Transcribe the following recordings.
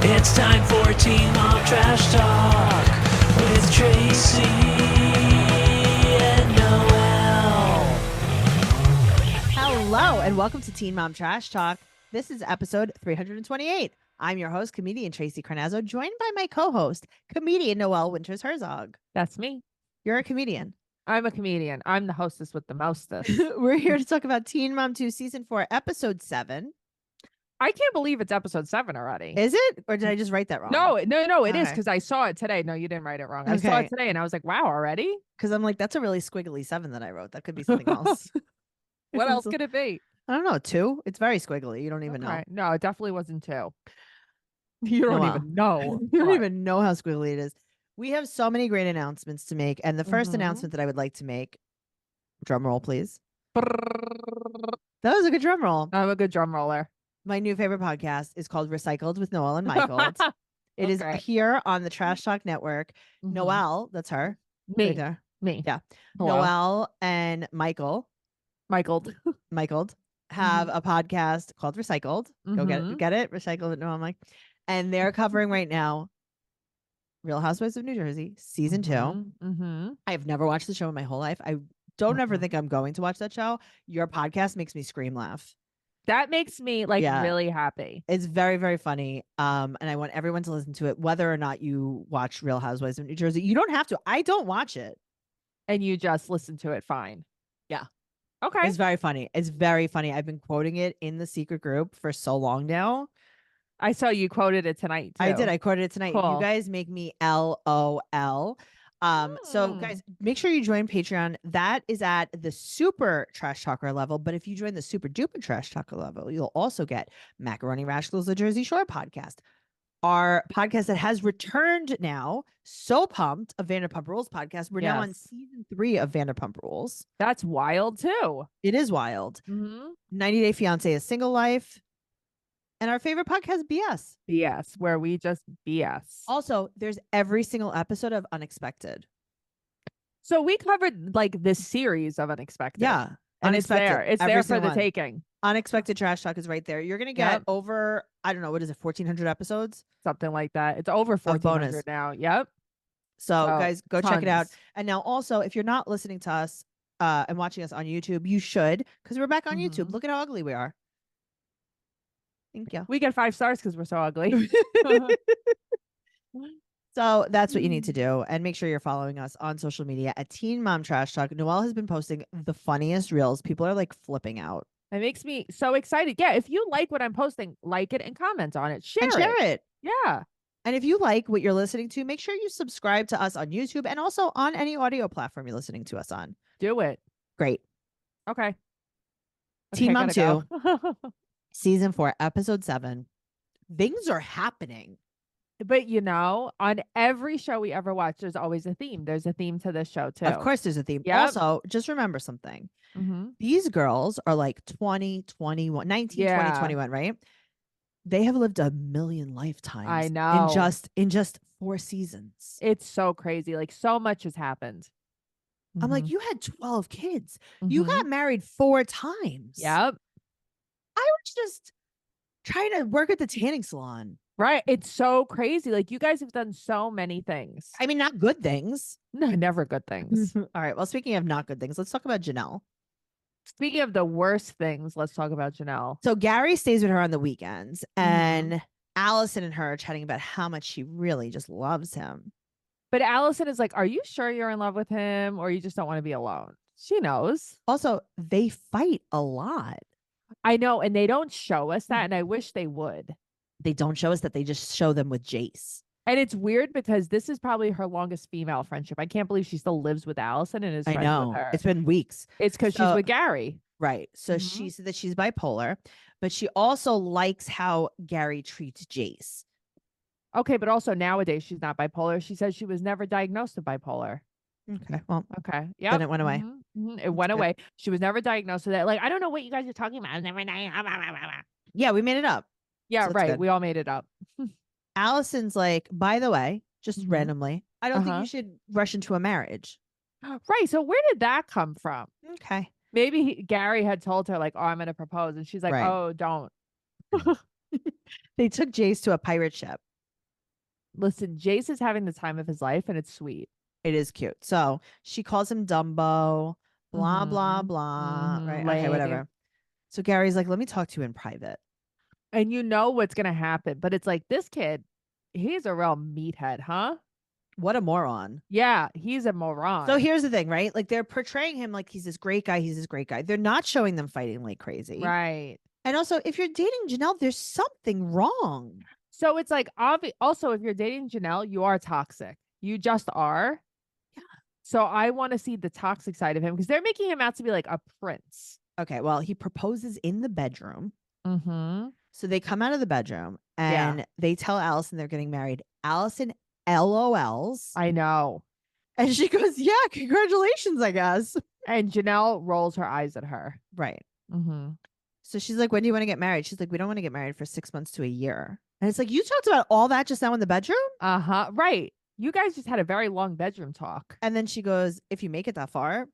It's time for Teen Mom Trash Talk with Tracey and Noelle. Hello, and welcome to Teen Mom Trash Talk. This is episode 328. I'm your host, comedian Tracey Carnazzo, joined by my co-host, comedian Noelle Winters Herzog. That's me. You're a comedian. I'm a comedian. I'm the hostess with the mostest. We're here to talk about Teen Mom 2 Season 4, Episode 7. I can't believe it's episode 7 already. Is it? Or did I just write that wrong? No, it is Okay. because I saw it today. No, you didn't write it wrong. I saw Okay. it today and I was like, wow, already? Because I'm like, that's a really squiggly 7 that I wrote. That could be something else. What else could it be? I don't know. 2? It's very squiggly. You don't even know. Okay. No, it definitely wasn't 2. You don't Noelle. even know. You don't What? even know how squiggly it is. We have so many great announcements to make. And the first Mhm. announcement that I would like to make, drum roll, please. Brrrr. That was a good drum roll. I'm a good drum roller. My new favorite podcast is called Recycled with Noelle and Michael. It is Okay. here on the Trash Talk Network. Mhm. Noelle, that's her. Me. Right there. Me. Yeah. Hello. Noelle and Michael have a podcast called Recycled. Go Mhm. get it. Recycled with Noelle and Mike. And they're covering right now Real Housewives of New Jersey, season 2. Mm-hmm. I have never watched the show in my whole life. I don't ever Mhm. think I'm going to watch that show. Your podcast makes me scream laugh. That makes me like Yeah. really happy. It's very, very funny. And I want everyone to listen to it, whether or not you watch Real Housewives of New Jersey. You don't have to. I don't watch it. And you just listen to it fine. Yeah. Okay. It's very funny. It's very funny. I've been quoting it in the secret group for so long now. I saw you quoted it tonight too. I did. I quoted it tonight. You Cool. guys make me LOL. So guys, make sure you join Patreon. That is at the super trash talker level. But if you join the super duper trash talker level, you'll also get Macaroni Rascals, the Jersey Shore podcast. Our podcast that has returned now. So pumped, a Vanderpump Rules podcast. We're now on Yes. season 3 of Vanderpump Rules. That's wild too. It is wild. Mm-hmm. 90 Day Fiance is Single Life. And our favorite podcast, BS. BS, where we just BS. Also, there's every single episode of Unexpected. So we covered like this series of Unexpected. Yeah. And it's there. It's every there for single the one. taking. Unexpected Trash Talk is right there. You're going to get Yep. over, I don't know, what is it, 1,400 episodes? Something like that. It's over bonus. 1,400 now. Yep. So, Oh, guys, go check it out. tons. And now also, if you're not listening to us and watching us on YouTube, you should, because we're back on YouTube. Mhm. Look at how ugly we are. Thank you. We get 5 stars because we're so ugly. So that's what you need to do. And make sure you're following us on social media at Teen Mom Trash Talk. Noelle has been posting the funniest reels. People are like flipping out. It makes me so excited. Yeah. If you like what I'm posting, like it and comment on it. Share And share it. Yeah. And if you like what you're listening to, make sure you subscribe to us on YouTube and also on any audio platform you're listening to us on. Do it. Great. Okay. Teen Mom gotta go. Season 4, Episode 7. Things are happening. But you know, on every show we ever watch, there's always a theme. There's a theme to this show too. Of course, there's a theme. Yep. Also, just remember something. Mm-hmm. These girls are like 20, 21, 19, 20, Yeah. 21, right? They have lived a million lifetimes. I know. In just 4 seasons. It's so crazy. Like so much has happened. I'm like, Mhm. you had 12 kids. You Mhm. got married 4 times. Yep. I was just trying to work at the tanning salon. Right. It's so crazy. Like you guys have done so many things. I mean, not good things. No, never good things. All right. Well, speaking of not good things, let's talk about Jenelle. Speaking of the worst things, let's talk about Jenelle. So Gary stays with her on the weekends, Mhm. and Allison and her are chatting about how much she really just loves him. But Allison is like, are you sure you're in love with him or you just don't want to be alone? She knows. Also, they fight a lot. I know. And they don't show us Mm-hmm. that. And I wish they would. They don't show us that. They just show them with Jace. And it's weird because this is probably her longest female friendship. I can't believe she still lives with Allison and is I friends know. with her. It's been weeks. It's because she's So- with Gary. Right. So Mhm. she said that she's bipolar, but she also likes how Gary treats Jace. Okay, but also nowadays she's not bipolar. She says she was never diagnosed with bipolar. Okay. Well, Okay. Yeah. it went away. It went good. away. She was never diagnosed with that. Like, I don't know what you guys are talking about. yeah, we made it up. Yeah, So it's right. good. We all made it up. Allison's like, by the way, just Mhm. randomly, I don't think Uh-huh. you should rush into a marriage. Right. So where did that come from? Okay. Maybe Gary had told her like, "Oh, I'm going to propose," and she's like, Right. "Oh, don't." They took Jace to a pirate ship. Listen, Jace is having the time of his life, and it's sweet. It is cute. So she calls him Dumbo, blah, blah, Mhm. blah. Mhm. Right. Okay, Lame. whatever. So Gary's like, let me talk to you in private. And you know what's gonna happen, but it's like this kid, he's a real meathead, huh? What a moron. Yeah, he's a moron. So here's the thing, right? Like they're portraying him like he's this great guy. He's this great guy. They're not showing them fighting like crazy. Right. And also, if you're dating Jenelle, there's something wrong. So it's like also if you're dating Jenelle, you are toxic. You just are. Yeah. So I want to see the toxic side of him because they're making him out to be like a prince. Okay, well, he proposes in the bedroom. Mm-hmm. So they come out of the bedroom Yeah. and they tell Allison they're getting married. Allison LOLs. I know. And she goes, yeah, congratulations, I guess. And Jenelle rolls her eyes at her. Right. Mm-hmm. So she's like, when do you want to get married? She's like, we don't want to get married for 6 months to a year. And it's like, you talked about all that just now in the bedroom? Uh-huh. Right. You guys just had a very long bedroom talk. And then she goes, if you make it that far,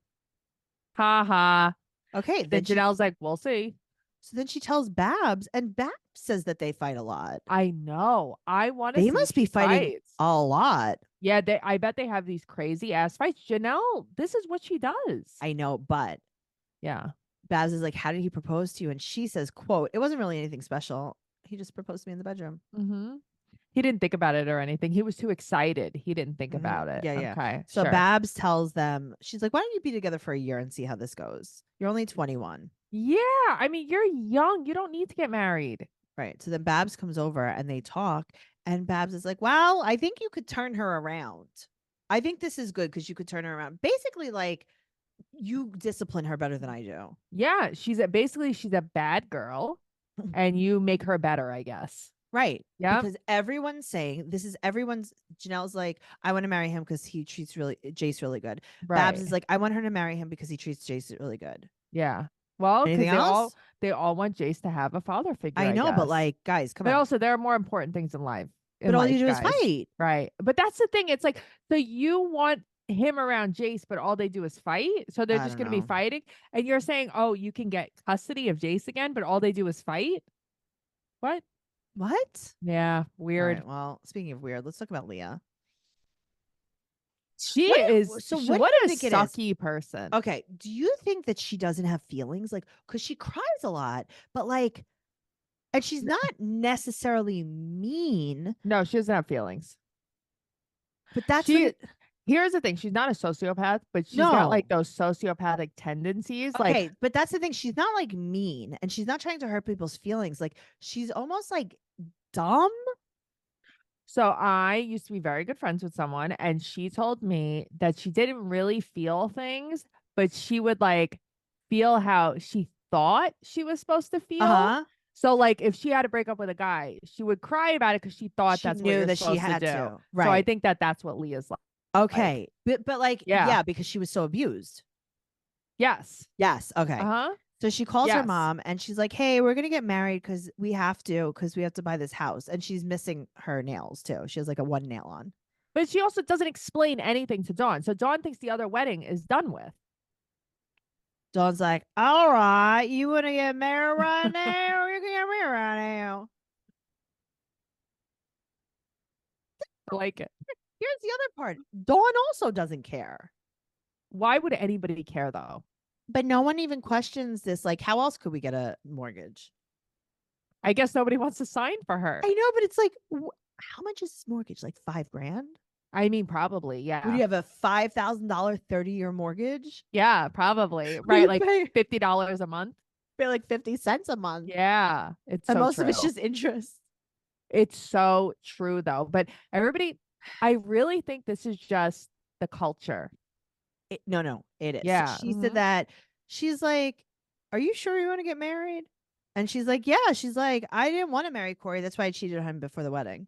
Ha ha. okay. Then Then Janelle's like, we'll see. so then she tells Babs, and Babs says that they fight a lot. I know. I want to They see must be fighting fights. a lot. Yeah, I bet they have these crazy ass fights. Janelle, this is what she does. I know, but Yeah. Babs is like, how did he propose to you? And she says, quote, it wasn't really anything special. He just proposed to me in the bedroom. Mm-hmm. He didn't think about it or anything. He was too excited. He didn't think Mhm. about it. Yeah, yeah. Okay. So sure. Babs tells them, she's like, why don't you be together for a year and see how this goes? You're only 21. Yeah. I mean, you're young. You don't need to get married. Right. So then Babs comes over and they talk. And Babs is like, well, I think you could turn her around. I think this is good because you could turn her around. Basically, like, you discipline her better than I do. Yeah. She's a bad girl and you make her better, I guess. Right. Yeah. Because everyone's saying Janelle's like, I want to marry him because he treats Jace really good. Right. Babs is like, I want her to marry him because he treats Jace really good. Yeah. Well, because Anything else? they all want Jace to have a father figure. I know, but guess. like, guys, come But on. also, there are more important things in life. But all you do is fight. Right. But that's the thing. It's like, so you want him around Jace, but all they do is fight. So they're I just don't going to be know. fighting. And you're saying, oh, you can get custody of Jace again, but all they do is fight. What? What? Yeah. All Weird. right, well, speaking of weird, let's talk about Leah. She What do you- is. so sh- what do what you a think it is? sucky person. Okay. Do you think that she doesn't have feelings? Like, because she cries a lot, but like, and she's not necessarily mean, No, she doesn't have feelings. but that's She. what Here's the thing. She's not a sociopath, but she's got like those sociopathic tendencies. okay, Like, but that's the thing. She's not like mean and she's not trying to hurt people's feelings. Like, she's almost like dumb. so I used to be very good friends with someone, and she told me that she didn't really feel things, but she would like feel how she thought she was supposed to feel. Uh-huh. So, like, if she had to break up with a guy, she would cry about it because she thought She that's what knew you're that she supposed had to do. to. So I Right. think that's what Leah's like. Okay. But like, Yeah. yeah, because she was so abused. Yes. Yes. Okay. Uh-huh. So she calls her Yes. mom and she's like, hey, we're going to get married because we have to buy this house. And she's missing her nails too. She has like a one nail on. But she also doesn't explain anything to Dawn. So Dawn thinks the other wedding is done with. Dawn's like, all right, you want to get married right now? You can get married right now. I like it. Here's the other part. Dawn also doesn't care. Why would anybody care though? But no one even questions this. Like, how else could we get a mortgage? I guess nobody wants to sign for her. I know, but it's like, how much is this mortgage? Like $5,000? I mean, probably, yeah. Would you have a $5,000 30-year mortgage? Yeah, probably. What do Right, you like pay? $50 a month. Pay like 50 cents a month. Yeah, it's And so most of it's true. just interest. It's so true though. But everybody, I really think this is just the culture. No, it is. Yeah, She said mhm. that. She's like, are you sure you want to get married? And she's like, yeah. She's like, I didn't want to marry Corey. That's why I cheated on him before the wedding.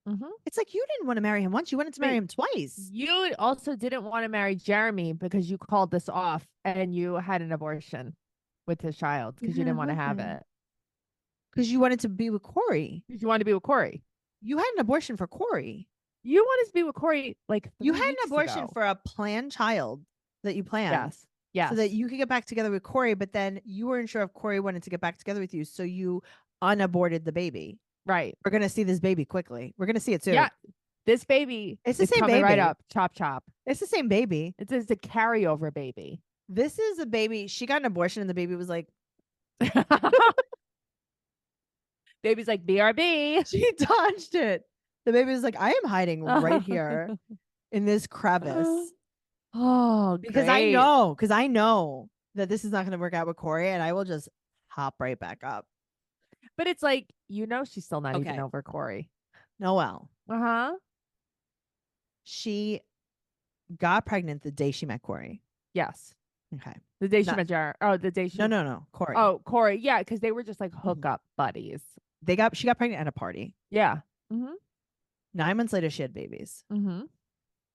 Mhm. It's like, you didn't want to marry him once. You wanted to marry Wait, him twice. You also didn't want to marry Jeremy because you called this off and you had an abortion with his child because you had didn't an want to have abortion. it. Because you wanted to be with Corey. You wanted to be with Corey. You had an abortion for Corey. You wanted to be with Corey like You 3 had an weeks abortion ago. for a planned child that you planned. Yes. Yes. So that you could get back together with Corey, but then you weren't sure if Corey wanted to get back together with you. So you unaborted the baby. Right. We're gonna see this baby quickly. We're gonna see it soon. Yeah. This baby It's the is same coming right baby. up. Chop chop. It's the same baby. It's a carryover baby. This is a baby. She got an abortion and the baby was like, Baby's like BRB. she dodged it. The baby was like, I am hiding right here in this crevice. Oh, Because great. I know that this is not gonna work out with Corey, and I will just hop right back up. But it's like, she's still not even Okay. over Corey. Noelle. Uh-huh. She got pregnant the day she met Corey. Yes. Okay. The day she Not- met Jared. Oh, the day she No. Corey. Oh, Corey. Yeah, because they were just like hookup buddies. She got pregnant at a party. Yeah. Mm-hmm. 9 months later, she had babies. Mm-hmm.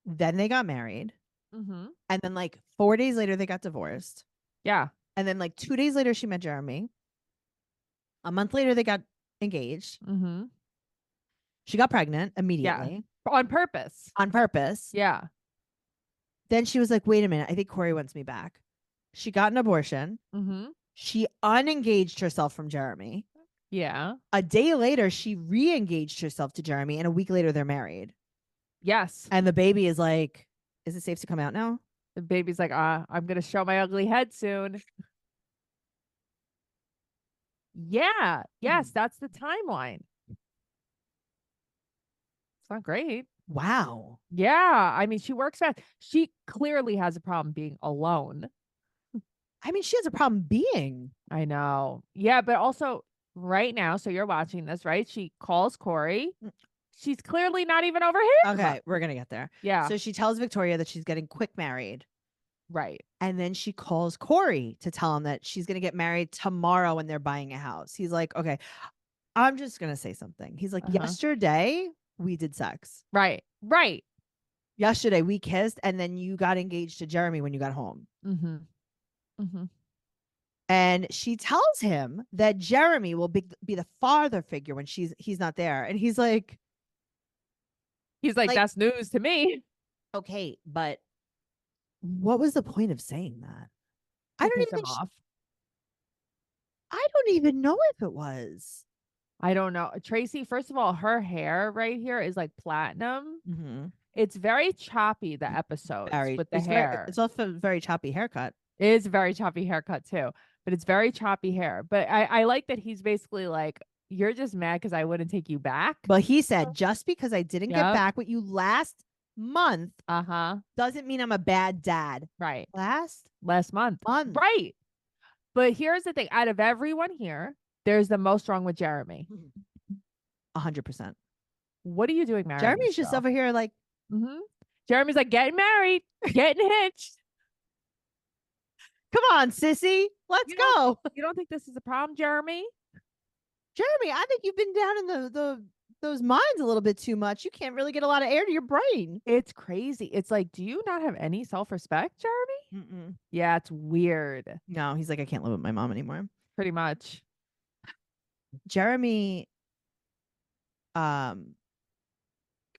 Then they got married. Mm-hmm. And then like 4 days later, they got divorced. Yeah. And then like 2 days later, she met Jeremy. A month later, they got engaged. Mm-hmm. She got pregnant immediately. On purpose. On purpose. Yeah. Then she was like, wait a minute. I think Corey wants me back. She got an abortion. Mm-hmm. She unengaged herself from Jeremy. Yeah. A day later, she re-engaged herself to Jeremy. And a week later, they're married. Yes. And the baby is like, is it safe to come out now? The baby's like, I'm gonna show my ugly head soon. Yeah. Yes, that's the timeline. It's not great. Wow. Yeah. I mean, she works fast. She clearly has a problem being alone. I mean, she has a problem being. I know. Yeah, but also right now, so you're watching this, right? She calls Corey. She's clearly not even over here. Okay, we're going to get there. Yeah. So she tells Victoria that she's getting quick married. Right. And then she calls Corey to tell him that she's going to get married tomorrow when they're buying a house. He's like, okay, I'm just going to say something. He's like, yesterday we did sex. Right. Right. Yesterday we kissed and then you got engaged to Jeremy when you got home. Mm-hmm. Mm-hmm. And she tells him that Jeremy will be the father figure when he's not there. And he's like, that's news to me. okay, but what was the point of saying that? I don't even know if it was. I don't know. Tracey, first of all, her hair right here is like platinum. Mm-hmm. It's very choppy, the episodes with the hair. It's also a very choppy haircut. It is a very choppy haircut too, but it's very choppy hair. But I like that he's basically like, you're just mad because I wouldn't take you back. But he said, just because I didn't get back with you last month doesn't mean I'm a bad dad. Right. Last month. Right. But here's the thing. Out of everyone here, there's the most wrong with Jeremy. 100%. What are you doing married? Jeremy's just over here like, Jeremy's like, getting married, getting hitched. Come on, sissy. Let's go. You don't think this is a problem, Jeremy? Jeremy, I think you've been down in those mines a little bit too much. You can't really get a lot of air to your brain. It's crazy. It's like, do you not have any self-respect, Jeremy? Mm-mm. Yeah, it's weird. No, he's like, I can't live with my mom anymore. Pretty much. Jeremy, what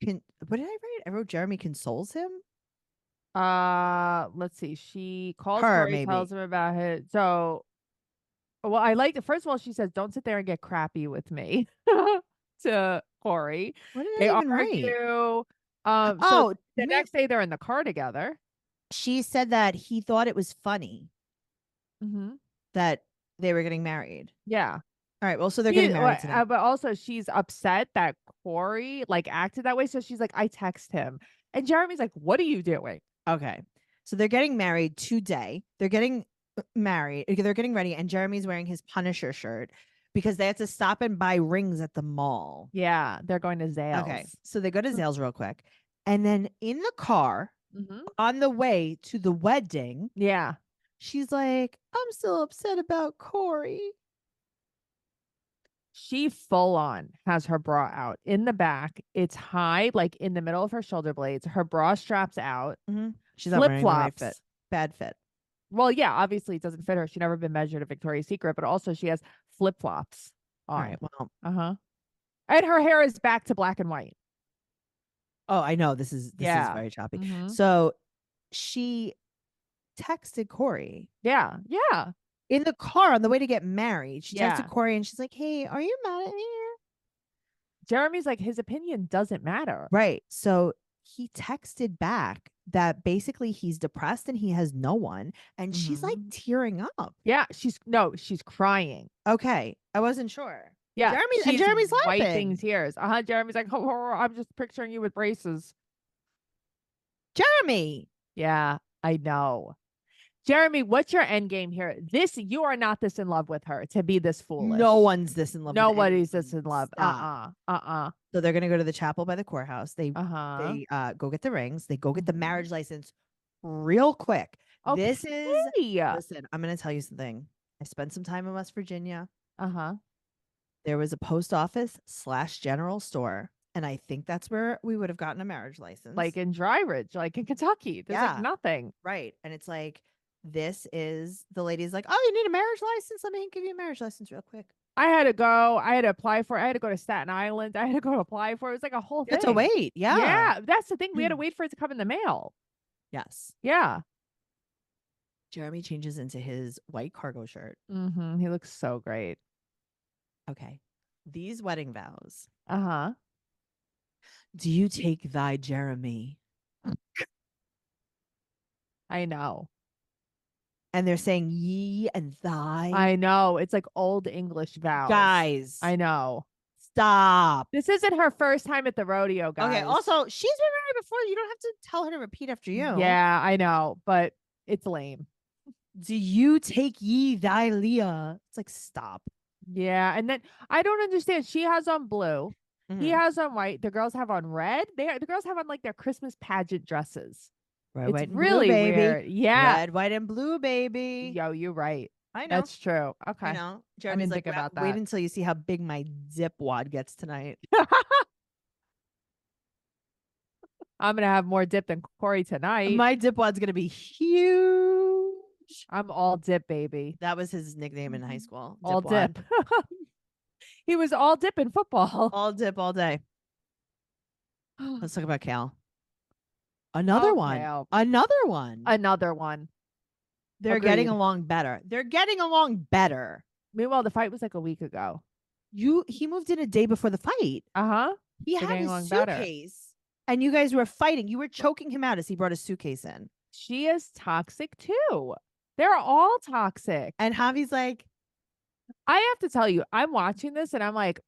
did I write? I wrote Jeremy consoles him. Let's see. She calls Corey, tells him about it. So, well, I like it. First of all, she says, "Don't sit there and get crappy with me." To Corey, what did they I even argue. write? So the next day they're in the car together. She said that he thought it was funny that they were getting married. Yeah. All right. Well, so they're getting married today. But also she's upset that Corey like acted that way. So she's like, I text him. And Jeremy's like, what are you doing? Okay. So they're getting married today. They're getting married. They're getting ready. And Jeremy's wearing his Punisher shirt because they have to stop and buy rings at the mall. Yeah. They're going to Zales. Okay. So they go to Zales real quick. And then in the car on the way to the wedding. Yeah. She's like, I'm still upset about Corey. She full on has her bra out in the back. It's high, like in the middle of her shoulder blades. Her bra straps out. She's not wearing the right fit. Bad fit. Well, yeah, obviously it doesn't fit her. She's never been measured at Victoria's Secret, but also she has flip flops on. All right. Well, and her hair is back to black and white. Oh, I know. This is very choppy. So she texted Corey. Yeah. In the car on the way to get married. She texted Corey and she's like, hey, are you mad at me? Jeremy's like, his opinion doesn't matter. Right. So he texted back that basically he's depressed and he has no one. And she's like Mhm. tearing up. Yeah, she's crying. Okay. I wasn't sure. Yeah, Jeremy's wiping laughing. tears. Jeremy's like, oh, I'm just picturing you with braces. Jeremy. Yeah, I know. Jeremy, what's your end game here? You are not this in love with her to be this foolish. No one's this in love with Nobody's this anyone. in love. Stop. So they're gonna go to the chapel by the courthouse. They go get the rings. They go get the Mhm. marriage license real quick. This is Okay. listen, I'm gonna tell you something. I spent some time in West Virginia. Uh-huh. There was a post office / general store. And I think that's where we would have gotten a marriage license. Like in Dry Ridge, like in Kentucky. There's Yeah. like nothing. Right. And it's like, this is the lady's like, oh, you need a marriage license? Let me give you a marriage license real quick. I had to go. I had to apply for it. I had to go to Staten Island. I had to go apply for it. It was like a whole You thing. have to wait. Yeah. Yeah. That's the thing. We had to wait for it to come in the mail. Yes. Yeah. Jeremy changes into his white cargo shirt. Mm-hmm. He looks so great. Okay. These wedding vows. Uh-huh. Do you take thy Jeremy? I know. And they're saying ye and thy. I know. It's like old English vows. Guys. I know. Stop. This isn't her first time at the rodeo, guys. Okay. Also, she's been married before. You don't have to tell her to repeat after you. Yeah, I know, but it's lame. Do you take ye thy Leah? It's like, stop. Yeah, and then I don't understand. She has on blue. He Mhm. has on white. The girls have on red. The girls have on like their Christmas pageant dresses. Red, It's white, and really blue, baby. weird. Yeah. Red, white, and blue, baby. Yo, you're right. I know. That's true. Okay. I know. Jeremy's didn't like, think about wait that." until you see how big my zip wad gets tonight. I'm gonna have more dip than Corey tonight. My dip wad's gonna be huge. I'm all dip, baby. That was his nickname in high school. All Dipwad. dip. He was all dip in football. All dip all day. Let's talk about Cal. Another one. Cal. Another one. Another one. They're getting Agreed. along better. They're getting along better. Meanwhile, the fight was like a week ago. He moved in a day before the fight. Uh-huh. He They're had getting his along better. suitcase. And you guys were fighting. You were choking him out as he brought his suitcase in. She is toxic too. They're all toxic. And Javi's like, I have to tell you, I'm watching this and I'm like,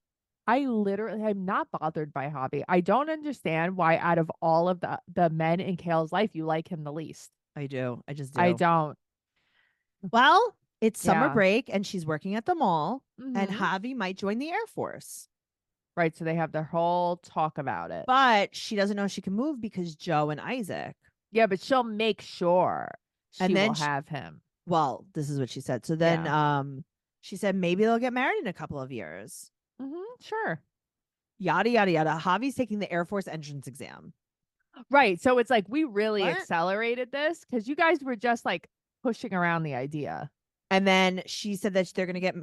I'm not bothered by Javi. I don't understand why out of all of the men in Kale's life, you like him the least. I do. I just do. I don't. Well, it's summer Yeah. break and she's working at the mall and Mhm. Javi might join the Air Force. Right. So they have their whole talk about it. But she doesn't know she can move because Joe and Isaac. Yeah, but she'll make sure she And then will have him. Well, this is what she said. So then she said maybe they'll get married in a couple of years. Sure. Yada yada yada. Javi's taking the Air Force entrance exam. Right. So it's like we really What? accelerated this because you guys were just like pushing around the idea. And then she said that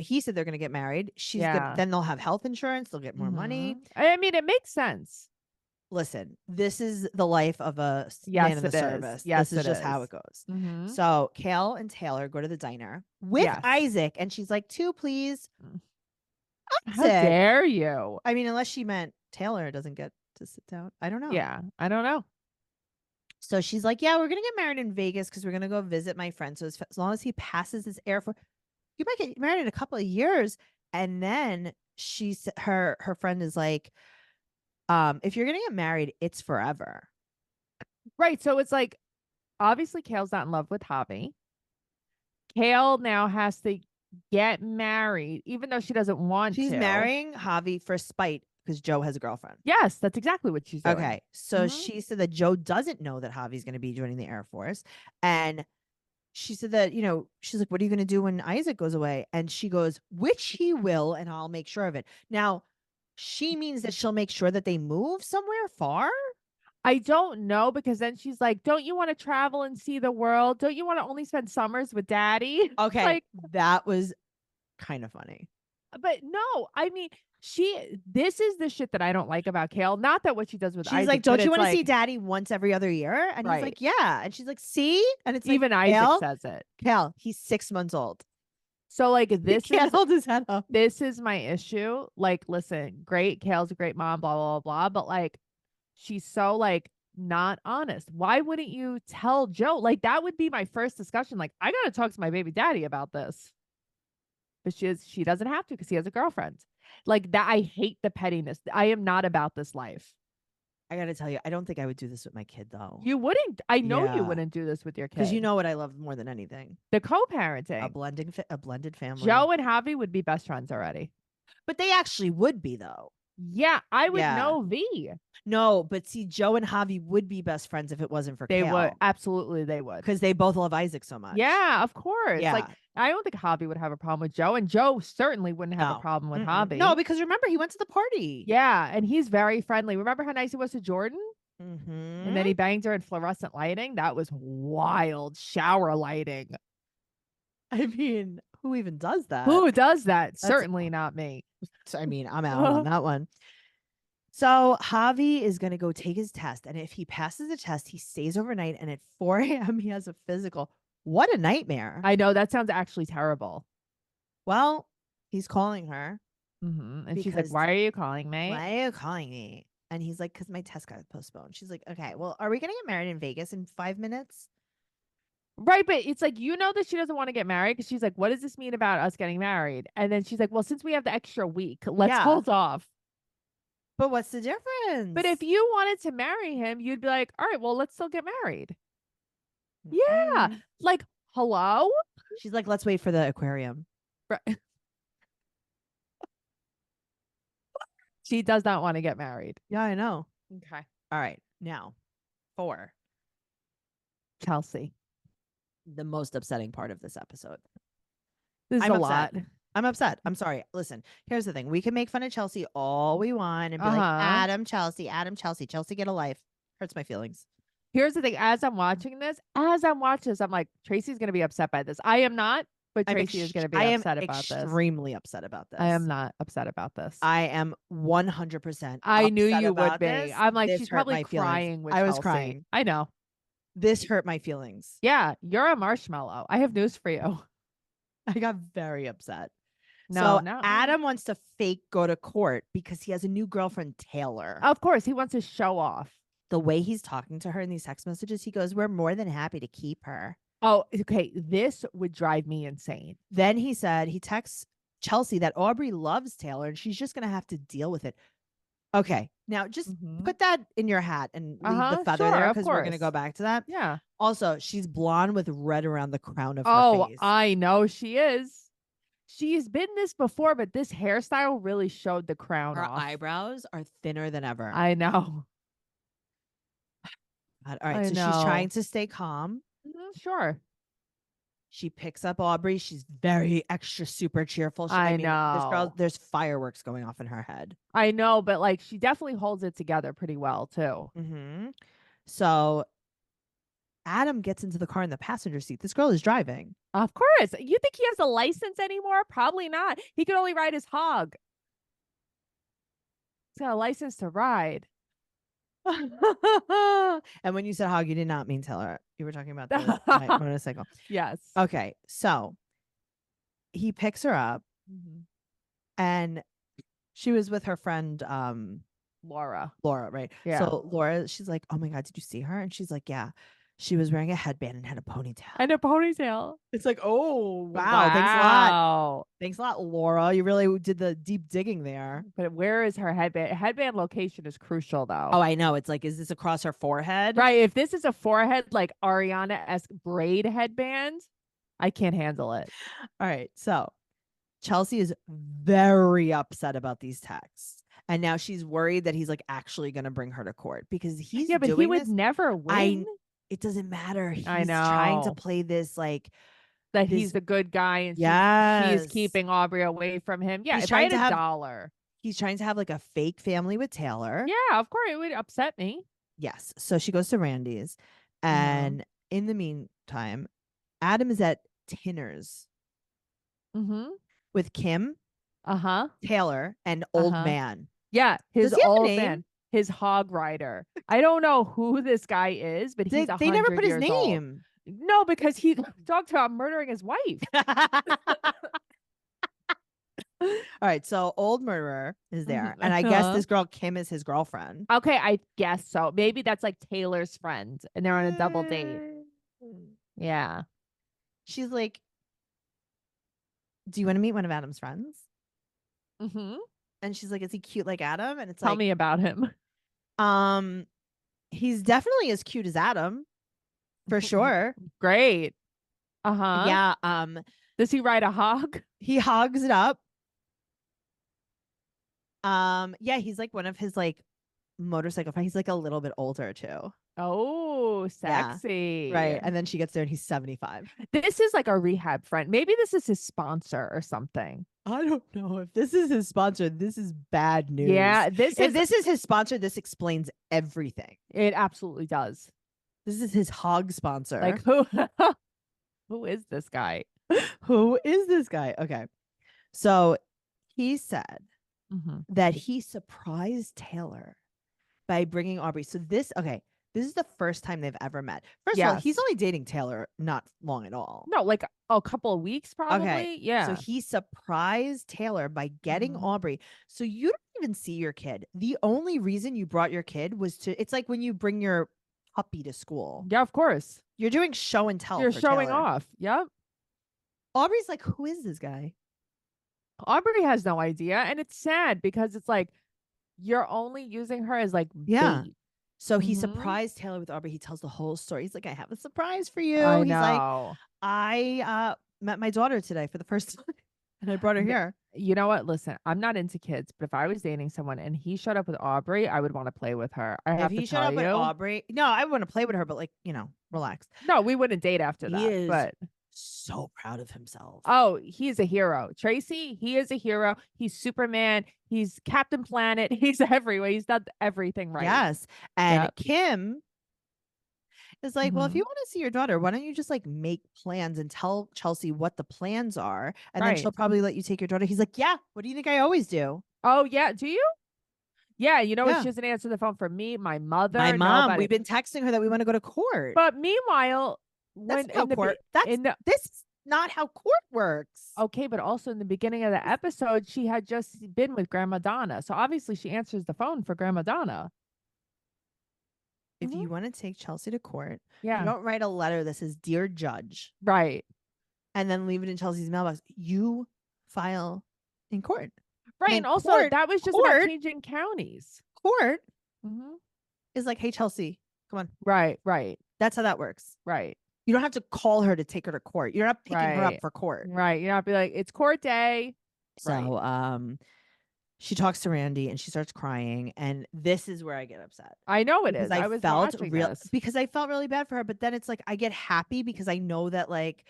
he said they're gonna get married. Yeah. Then they'll have health insurance, they'll get more money. Mhm. I mean, it makes sense. Listen, this is the life of a Yes, man in the it is. service. Yes, this is it just how is. it goes. Mhm. So Kale and Taylor go to the diner with Yes. Isaac, and she's like, 2, please. How Isaac. dare you? I mean, unless she meant Taylor doesn't get to sit down. I don't know. Yeah, I don't know. So she's like, yeah, we're gonna get married in Vegas because we're gonna go visit my friend. So as long as he passes his Air Force, you might get married in a couple of years. And then her friend is like, if you're gonna get married, it's forever. Right. So it's like, obviously, Kale's not in love with Javi. Kale now has to get married, even though she doesn't want to. She's marrying Javi for spite because Joe has a girlfriend. Yes, that's exactly what she's doing. Okay. So Mhm. she said that Joe doesn't know that Javi's going to be joining the Air Force. And she said that, she's like, what are you going to do when Isaac goes away? And she goes, which he will, and I'll make sure of it. Now, she means that she'll make sure that they move somewhere far. I don't know, because then she's like, don't you want to travel and see the world? Don't you want to only spend summers with daddy? Okay. Like, that was kind of funny. but no, I mean, this is the shit that I don't like about Kale. Not that what she does with She's Isaac, like, but don't you it's want to see like, daddy once every other year? And he's Right. like, yeah. And she's like, see? And it's even like, Isaac Kale, says it. Kale, he's 6 months old. So like He this can't is hold his head up. this is my issue. Like, listen, great, Kale's a great mom, blah, blah, blah, blah. But like she's so like not honest. Why wouldn't you tell Joe? Like that would be my first discussion. Like, I gotta talk to my baby daddy about this. But she doesn't have to because he has a girlfriend. Like that, I hate the pettiness. I am not about this life. I gotta tell you, I don't think I would do this with my kid though. You wouldn't. I know you Yeah. wouldn't do this with your kid. Because you know what I love more than anything? the A co-parenting. blended family. Joe and Javi would be best friends already. But they actually would be though. Yeah, I would Yeah. know V. No, but see, Joe and Javi would be best friends if it wasn't for They Kale. would absolutely. They would. Because they both love Isaac so much. Yeah, of course. Yeah. Like I don't think Javi would have a problem with Joe, and Joe certainly wouldn't have No. a problem with Mm-mm. Javi. No, because remember he went to the party. Yeah, and he's very friendly. Remember how nice he was to Jordan? Mm-hmm. And then he banged her in fluorescent lighting. That was wild. Shower lighting. I mean, who even does that? Who does that? Certainly not me. I mean, I'm out on that one. So Javi is going to go take his test. And if he passes the test, he stays overnight. And at 4 a.m., he has a physical. What a nightmare. I know that sounds actually terrible. Well, he's calling her. And she's like, Because- "Why are you calling me?" Why are you calling me? And he's like, because my test got postponed. She's like, okay, well, are we going to get married in Vegas in 5 minutes? Right, but it's like you know that she doesn't want to get married because she's like, "What does this mean about us getting married?" And then she's like, "Well, since we have the extra week, let's Yeah. hold off." But what's the difference? But if you wanted to marry him, you'd be like, "All right, well, let's still get married." Yeah. Mm. Like, hello? She's like, let's wait for the aquarium. Right. She does not want to get married. Yeah, I know. Okay. All right. Now, 4. Chelsea. The most upsetting part of this episode. This is I'm a upset. lot. I'm upset. I'm sorry. Listen, here's the thing. We can make fun of Chelsea all we want and be like, Uh-huh. Adam, Chelsea, get a life. Hurts my feelings. Here's the thing. As I'm watching this, I'm like, Tracy's going to be upset by this. I am not, but Tracy is going to be upset about this. Extremely upset about this. I am not upset about this. I am 100%. I knew upset you would about be. this. I'm like, This she's hurt probably my feelings. crying with I was Chelsea. crying. I know. This hurt my feelings. Yeah, you're a marshmallow. I have news for you. I got very upset. No, So no. Adam wants to fake go to court because he has a new girlfriend, Taylor. Of course, he wants to show off. The way he's talking to her in these text messages, he goes, we're more than happy to keep her. Oh, okay. This would drive me insane. Then he said, he texts Chelsea that Aubrey loves Taylor and she's just going to have to deal with it. Okay. Now just put that in your hat and leave the feather sure, there of because we're going to course. go back to that. Yeah. Also, she's blonde with red around the crown of her Oh, face. I know she is. She's been this before, but this hairstyle really showed the crown Her off. eyebrows are thinner than ever. I know. God. All right. I So know. she's trying to stay calm. Sure. She picks up Aubrey. She's very extra super cheerful. I mean, this girl, know. there's fireworks going off in her head. I know, but like she definitely holds it together pretty well too. So Adam gets into the car in the passenger seat. This girl is driving. Of course. You think he has a license anymore? Probably not. He can only ride his hog. He's got a license to ride. And when you said hog, you did not mean Taylor. You were talking about the motorcycle. Yes. Okay. So he picks her up and she was with her friend Laura, right? Yeah. So Laura, she's like, oh my God, did you see her? And she's like, yeah. She was wearing a headband and had a ponytail. and a ponytail. It's like, oh, wow. Thanks a lot. Wow. Thanks a lot, Laura. You really did the deep digging there. But where is her headband? Headband location is crucial though. Oh, I know. It's like, is this across her forehead? Right. If this is a forehead, like Ariana-esque braid headband, I can't handle it. All right. So Chelsea is very upset about these texts. And now she's worried that he's like actually going to bring her to court because he's Yeah, but doing he would this. never win. It doesn't matter. He's I trying to know. play this like That this- he's the good guy and Yes. she's keeping Aubrey away from him. Yeah, He's if I trying had to have- $1. he's trying to have like a fake family with Taylor. Yeah, of course. It would upset me. Yes. So she goes to Randy's. And in the meantime, Adam is at Tinner's with Kim, Taylor, and Old Man. Yeah, his Does he have a old name? man, his hog rider. I don't know who this guy is, but he's They never put his 100 years old. name. No, because he talked about murdering his wife. All right, so old murderer is there, and I guess Uh-huh. this girl Kim is his girlfriend. Okay, I guess so. Maybe that's like Taylor's friend and they're on a double date. Yeah. She's like, "Do you want to meet one of Adam's friends?" Mm-hmm. And she's like, "Is he cute like Adam?" And it's Tell like, me about him. he's definitely as cute as Adam, for sure. Great. Uh-huh. Yeah. Does he ride a hog? He hogs it up. Yeah, he's like one of his like motorcycle friends. He's like a little bit older too. Oh, Yeah, sexy. right. And then she gets there and he's 75. This is like a rehab friend. Maybe this is his sponsor or something. I don't know if this is his sponsor. This is bad news. Yeah, If this is his sponsor, this explains everything. it absolutely does. This is his hog sponsor. Like who is this guy? Who is this guy? Okay. So he said Mhm. that he surprised Taylor by bringing Aubrey. So this is the first time they've ever met. First of all, he's Yes. only dating Taylor not long at all. No, like a couple of weeks probably. Okay. Yeah. So he surprised Taylor by getting Mhm. Aubrey. So you don't even see your kid. The only reason you brought your kid was it's like when you bring your puppy to school. Yeah, of course. You're doing show and tell. You're for showing Taylor. off. Yep. Aubrey's like, who is this guy? Aubrey has no idea. And it's sad because it's like you're only using her as like Yeah. bait. So he Mhm. surprised Taylor with Aubrey. He tells the whole story. He's like, I have a surprise for you. I He's like, know. I met my daughter today for the first time and I brought her N- here. You know what? Listen, I'm not into kids, but if I was dating someone and he showed up with Aubrey, I would want to play with her. I If have he to showed tell up with you. Aubrey, no, I want to play with her, but like, relax. No, we wouldn't date after He that. is But so proud of himself. oh, he's a hero. Tracy, he is a hero. He's Superman. He's Captain Planet. He's everywhere. He's done everything right. Yes. And Yep. Kim is like, well, if you Mhm. want to see your daughter, why don't you just like make plans and tell Chelsea what the plans are? And then she'll Right. probably let you take your daughter. He's like, yeah, what do you think I always do? Oh, yeah. Do you? Yeah. You know what? Yeah. She doesn't answer the phone for me, my mother, My mom, nobody. we've been texting her that we want to go to court. But meanwhile, That's when not how in the court. This is not how court works. okay, but also in the beginning of the episode, she had just been with Grandma Donna. So obviously she answers the phone for Grandma Donna. If you want to take Chelsea to court, you Yeah. don't write a letter that says, Dear Judge, Right. and then leave it in Chelsea's mailbox. You file in court. Right. then And also court- that was just court- about changing counties. Court Mhm. is like, hey, Chelsea, come on. Right. Right. That's how that works. Right. You don't have to call her to take her to court. You're not picking her up Right. for court. Right. You're not be like, it's court day. So she talks to Randy and she starts crying. And this is where I get upset. I know it Because is. I was watching this. because I felt really bad for her. But then it's like I get happy because I know that like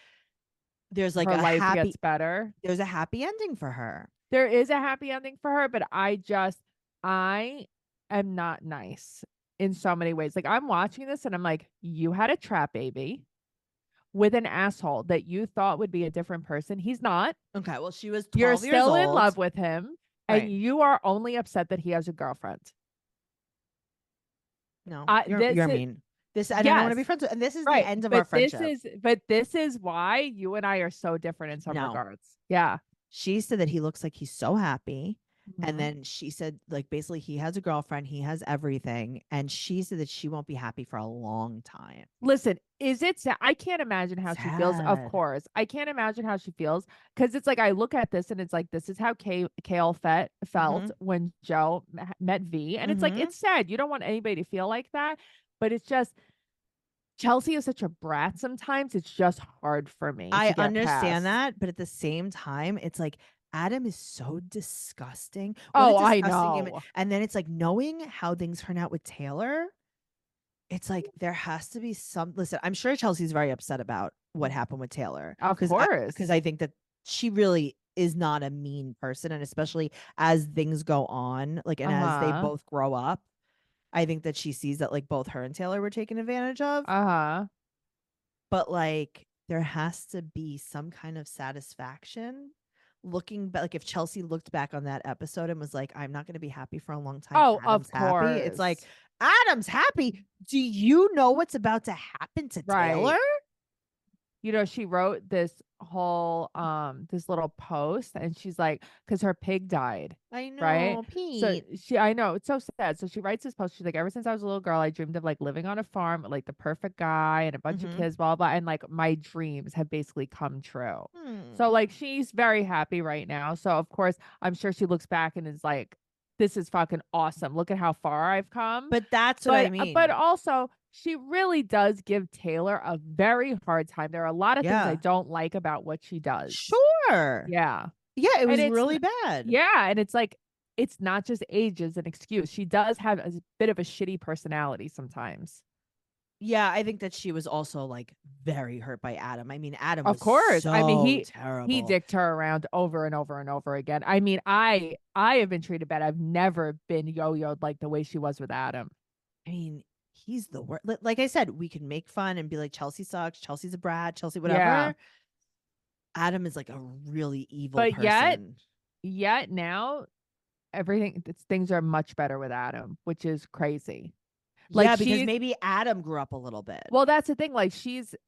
there's like Her a life happy gets better. there's a happy ending for her. There is a happy ending for her, but I am not nice in so many ways. Like I'm watching this and I'm like, you had a trap baby with an asshole that you thought would be a different person. He's not. Okay, well, she was 12 You're years still in old. love with him, Right. and you are only upset that he has a girlfriend. No, this you're is- mean. This I don't want to be Yes. friends with, and this is Right. the end of but our friendship. This is why you and I are so different in some No. regards. Yeah. She said that he looks like he's so happy. Mhm. And then she said, like, basically, he has a girlfriend, he has everything. And she said that she won't be happy for a long time. Listen, is it sad? I can't imagine how she feels. Of Sad. course. I can't imagine how she feels because it's like I look at this and it's like this is how Kail felt Mm-hmm. when Joe met V. And it's like Mhm. it's sad. You don't want anybody to feel like that. But it's just Chelsea is such a brat sometimes. It's just hard for me. I to get understand past. that. But at the same time, it's like Adam is so disgusting. Oh, What a I disgusting human- know. And then it's like knowing how things turn out with Taylor, it's like there has to be some. Listen, I'm sure Chelsea's very upset about what happened with Taylor. Of course. Because I think that she really is not a mean person. And especially as things go on, like, and as they Uh-huh. both grow up, I think that she sees that like both her and Taylor were taken advantage of. Uh-huh. But like there has to be some kind of satisfaction looking back. Like if Chelsea looked back on that episode and was like, I'm not going to be happy for a long time. Oh, Adam's of happy. It's like, course. Adam's happy. Do you know what's about to happen to Right. Taylor? she wrote this whole this little post, and she's like, because her pig died. I Right? know, So Pete. I know, it's so sad. So she writes this post. She's like, ever since I was a little girl, I dreamed of like living on a farm with like the perfect guy and a bunch of Mhm. kids, blah, blah. And like my dreams have basically come true. Hmm. So like she's very happy right now. So of course, I'm sure she looks back and is like, this is fucking awesome. Look at how far I've come. But that's what I mean. But also she really does give Taylor a very hard time. There are a lot of things I Yeah. don't like about what she does. Sure. Yeah. Yeah, it And was it's really bad. Yeah, and it's like it's not just age as an excuse. She does have a bit of a shitty personality sometimes. Yeah, I think that she was also like very hurt by Adam. I mean, Adam Of was course. I mean, so he terrible. dicked her around over and over and over again. I mean, I have been treated bad. I've never been yo-yoed like the way she was with Adam. I mean, he's the worst. Like I said, we can make fun and be like, Chelsea sucks, Chelsea's a brat, Chelsea, whatever. Yeah. Adam is like a really evil But person. yet now things are much better with Adam, which is crazy. Like Yeah, because maybe Adam grew up a little bit. Well, that's the thing. Like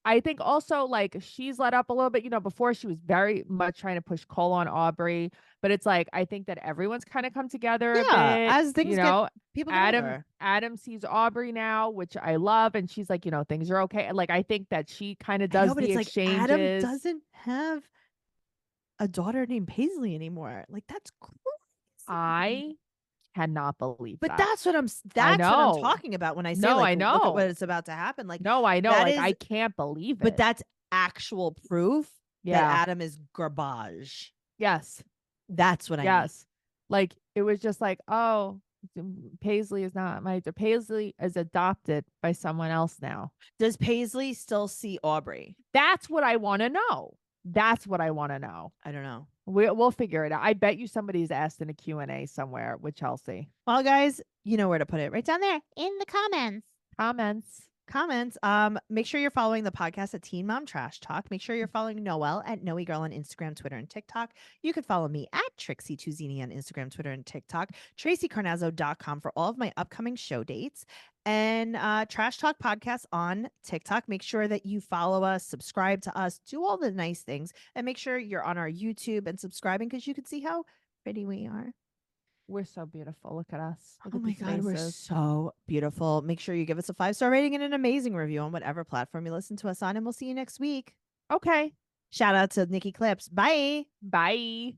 I think also like she's let up a little bit. Before she was very much trying to push Cole on Aubrey, but it's like I think that everyone's kind of come together a Yeah, bit. as things get people get older. Adam sees Aubrey now, which I love, and she's like, things are okay. And like I think that she kind of I know, does but the it's like Adam exchanges. doesn't have a daughter named Paisley anymore. Like that's crazy. I cannot believe But that. that's what I'm talking about when I say No, like I look at know. what it's about to happen. Like No, I know. that Like is- I can't believe it. But that's actual proof that Yeah. Adam is garbage. Yes. That's what I mean. Yes. Like it was just like, oh, Paisley is adopted by someone else now. Does Paisley still see Aubrey? That's what I want to know. That's what I want to know. I don't know. We'll figure it out. I bet you somebody's asked in a Q&A somewhere with Chelsea. Well, guys, you know where to put it. Right down there in the comments. Comments. Make sure you're following the podcast at Teen Mom Trash Talk. Make sure you're following Noelle at Noe Girl on Instagram, Twitter, and TikTok. You can follow me at Trixie2Zini on Instagram, Twitter, and TikTok. TraceyCarnazzo.com for all of my upcoming show dates. And Trash Talk Podcast on TikTok. Make sure that you follow us, subscribe to us, do all the nice things, and make sure you're on our YouTube and subscribing because you can see how pretty we are. We're so beautiful. Look at us. Look Oh at my these God, we're faces. so beautiful. Make sure you give us a 5-star rating and an amazing review on whatever platform you listen to us on, and we'll see you next week. Okay. Shout out to Nikki Clips. Bye. Bye.